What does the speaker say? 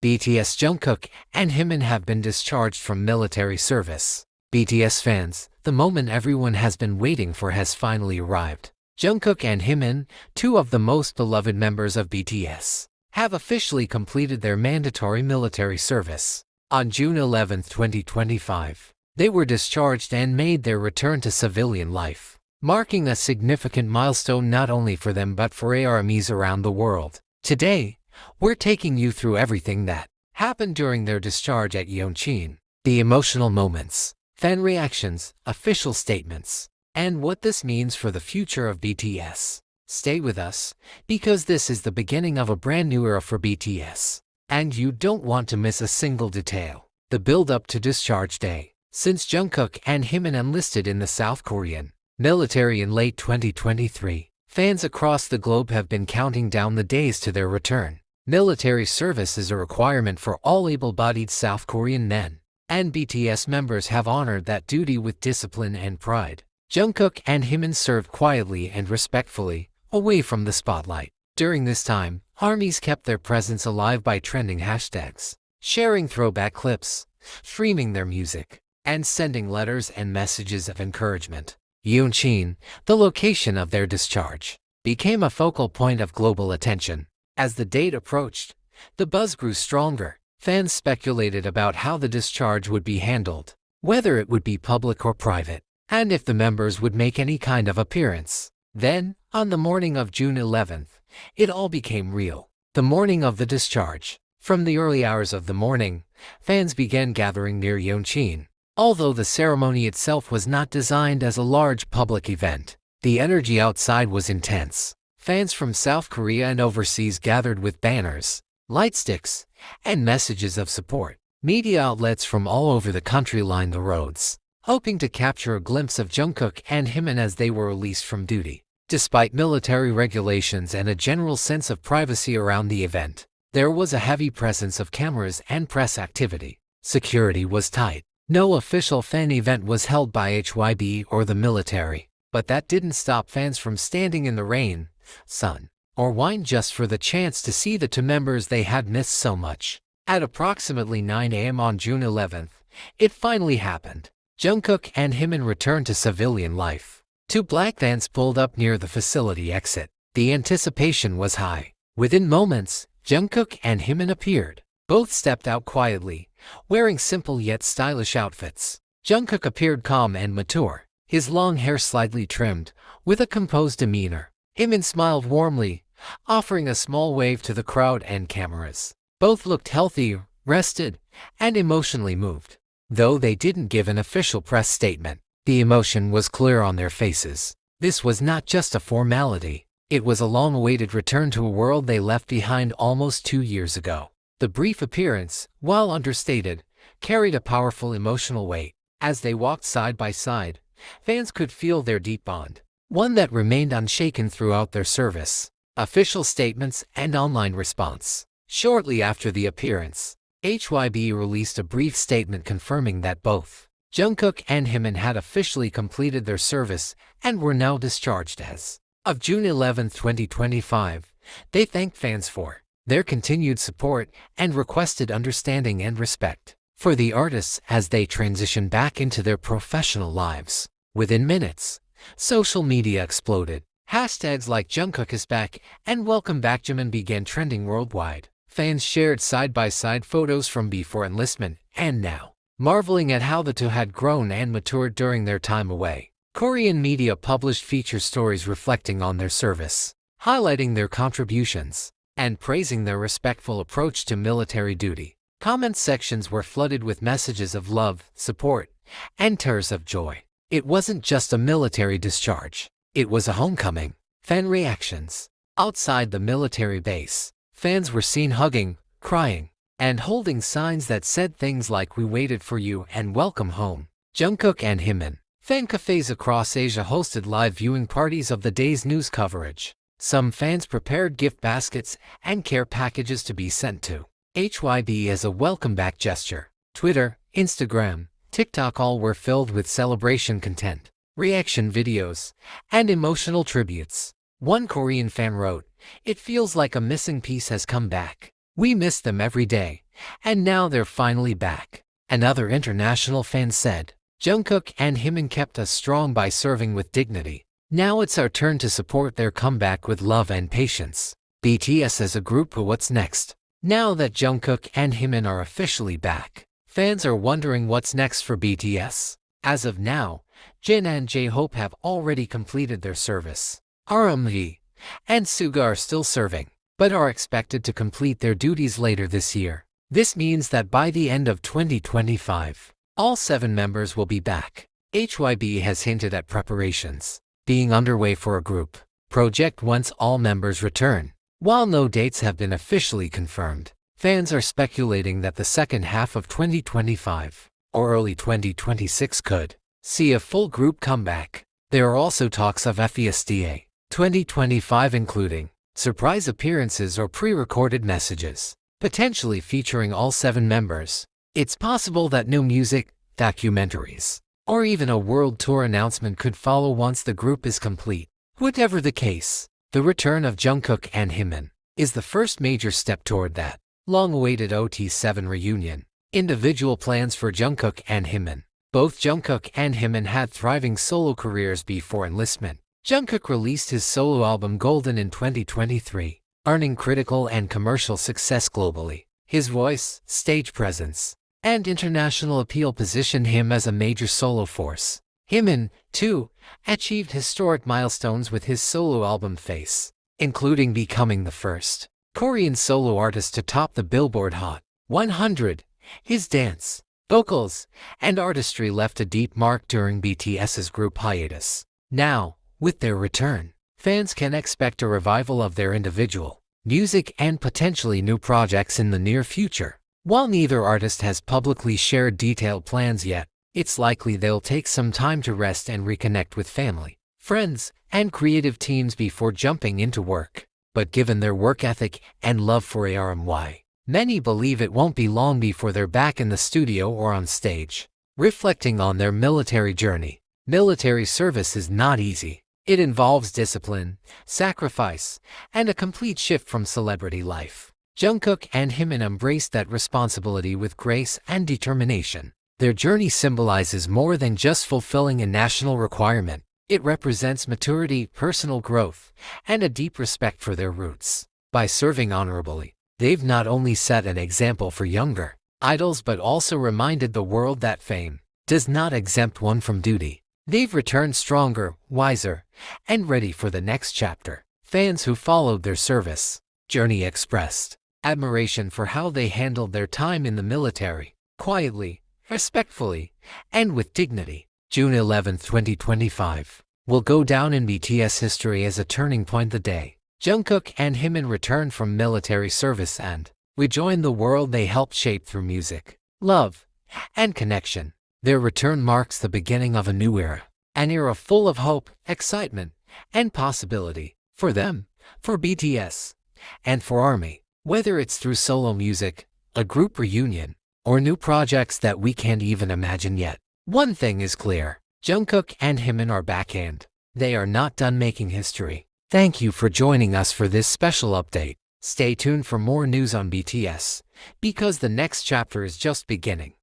BTS Jungkook and Jimin have been discharged from military service. BTS fans, the moment everyone has been waiting for has finally arrived. Jungkook and Jimin, two of the most beloved members of BTS, have officially completed their mandatory military service. On June 11, 2025, they were discharged and made their return to civilian life, marking a significant milestone not only for them but for ARMYs around the world. Today, we're taking you through everything that happened during their discharge at Yeoncheon, the emotional moments, fan reactions, official statements, and what this means for the future of BTS. Stay with us, because this is the beginning of a brand new era for BTS, and you don't want to miss a single detail. The build-up to Discharge Day. Since Jungkook and Jimin enlisted in the South Korean military in late 2023, fans across the globe have been counting down the days to their return. Military service is a requirement for all able-bodied South Korean men, and BTS members have honored that duty with discipline and pride. Jungkook and Jimin served quietly and respectfully, away from the spotlight. During this time, ARMYs kept their presence alive by trending hashtags, sharing throwback clips, streaming their music, and sending letters and messages of encouragement. Yeoncheon, the location of their discharge, became a focal point of global attention. As the date approached, the buzz grew stronger. Fans speculated about how the discharge would be handled, whether it would be public or private, and if the members would make any kind of appearance. Then, on the morning of June 11th, it all became real. The morning of the discharge. From the early hours of the morning, fans began gathering near Yeoncheon. Although the ceremony itself was not designed as a large public event, the energy outside was intense. Fans from South Korea and overseas gathered with banners, light sticks, and messages of support. Media outlets from all over the country lined the roads, hoping to capture a glimpse of Jungkook and Jimin as they were released from duty. Despite military regulations and a general sense of privacy around the event, there was a heavy presence of cameras and press activity. Security was tight. No official fan event was held by HYB or the military, but that didn't stop fans from standing in the rain, sun, or wind just for the chance to see the two members they had missed so much. At approximately 9 a.m. on June 11th, it finally happened. Jungkook and Jimin returned to civilian life. Two black vans pulled up near the facility exit. The anticipation was high. Within moments, Jungkook and Jimin appeared. Both stepped out quietly, wearing simple yet stylish outfits. Jungkook appeared calm and mature, his long hair slightly trimmed, with a composed demeanor. Jimin smiled warmly, offering a small wave to the crowd and cameras. Both looked healthy, rested, and emotionally moved. Though they didn't give an official press statement, the emotion was clear on their faces. This was not just a formality. It was a long-awaited return to a world they left behind almost 2 years ago. The brief appearance, while understated, carried a powerful emotional weight. As they walked side by side, fans could feel their deep bond, one that remained unshaken throughout their service. Official statements and online response. Shortly after the appearance, HYB released a brief statement confirming that both Jungkook and Jimin had officially completed their service and were now discharged as of June 11, 2025. They thanked fans for their continued support and requested understanding and respect for the artists as they transition back into their professional lives. Within minutes, social media exploded. Hashtags like Jungkook is back and welcome back Jimin began trending worldwide. Fans shared side-by-side photos from before enlistment and now, marveling at how the two had grown and matured during their time away. Korean media published feature stories reflecting on their service, highlighting their contributions, and praising their respectful approach to military duty. Comment sections were flooded with messages of love, support, and tears of joy. It wasn't just a military discharge. It was a homecoming. Fan reactions. Outside the military base, fans were seen hugging, crying, and holding signs that said things like "We waited for you" and "Welcome home." Jungkook and Jimin. Fan cafes across Asia hosted live viewing parties of the day's news coverage. Some fans prepared gift baskets and care packages to be sent to HYB as a welcome back gesture. Twitter, Instagram, TikTok all were filled with celebration content, reaction videos, and emotional tributes. One Korean fan wrote, "It feels like a missing piece has come back. We miss them every day, and now they're finally back. Another international fan said, Jungkook and Jimin kept us strong by serving with dignity. Now it's our turn to support their comeback with love and patience. BTS as a group, what's next? Now that Jungkook and Jimin are officially back, fans are wondering what's next for BTS. As of now, Jin and J-Hope have already completed their service. RM and Suga are still serving, but are expected to complete their duties later this year. This means that by the end of 2025, all 7 members will be back. HYB has hinted at preparations being underway for a group project once all members return. While no dates have been officially confirmed, fans are speculating that the second half of 2025 or early 2026 could see a full group comeback. There are also talks of FESTA 2025, including surprise appearances or pre-recorded messages, potentially featuring all 7 members. It's possible that new music, documentaries, or even a world tour announcement could follow once the group is complete. Whatever the case, the return of Jungkook and Jimin is the first major step toward that long-awaited OT7 reunion. Individual plans for Jungkook and Jimin. Both Jungkook and Jimin had thriving solo careers before enlistment. Jungkook released his solo album Golden in 2023, earning critical and commercial success globally. His voice, stage presence, and international appeal positioned him as a major solo force. Jimin, too, achieved historic milestones with his solo album Face, including becoming the first Korean solo artist to top the Billboard Hot 100. His dance, vocals, and artistry left a deep mark during BTS's group hiatus. Now, with their return, fans can expect a revival of their individual music and potentially new projects in the near future. While neither artist has publicly shared detailed plans yet, it's likely they'll take some time to rest and reconnect with family, friends, and creative teams before jumping into work. But given their work ethic and love for ARMY, many believe it won't be long before they're back in the studio or on stage. Reflecting on their military journey, military service is not easy. It involves discipline, sacrifice, and a complete shift from celebrity life. Jungkook and Jimin embraced that responsibility with grace and determination. Their journey symbolizes more than just fulfilling a national requirement. It represents maturity, personal growth, and a deep respect for their roots. By serving honorably, they've not only set an example for younger idols but also reminded the world that fame does not exempt one from duty. They've returned stronger, wiser, and ready for the next chapter. Fans who followed their service journey expressed admiration for how they handled their time in the military, quietly, respectfully, and with dignity. June 11, 2025, will go down in BTS history as a turning point. The day Jungkook and Jimin returned from military service and rejoined the world they helped shape through music, love, and connection. Their return marks the beginning of a new era, an era full of hope, excitement, and possibility for them, for BTS, and for ARMY. Whether it's through solo music, a group reunion, or new projects that we can't even imagine yet, one thing is clear: Jungkook and Jimin are back and they are not done making history. Thank you for joining us for this special update. Stay tuned for more news on BTS, because the next chapter is just beginning.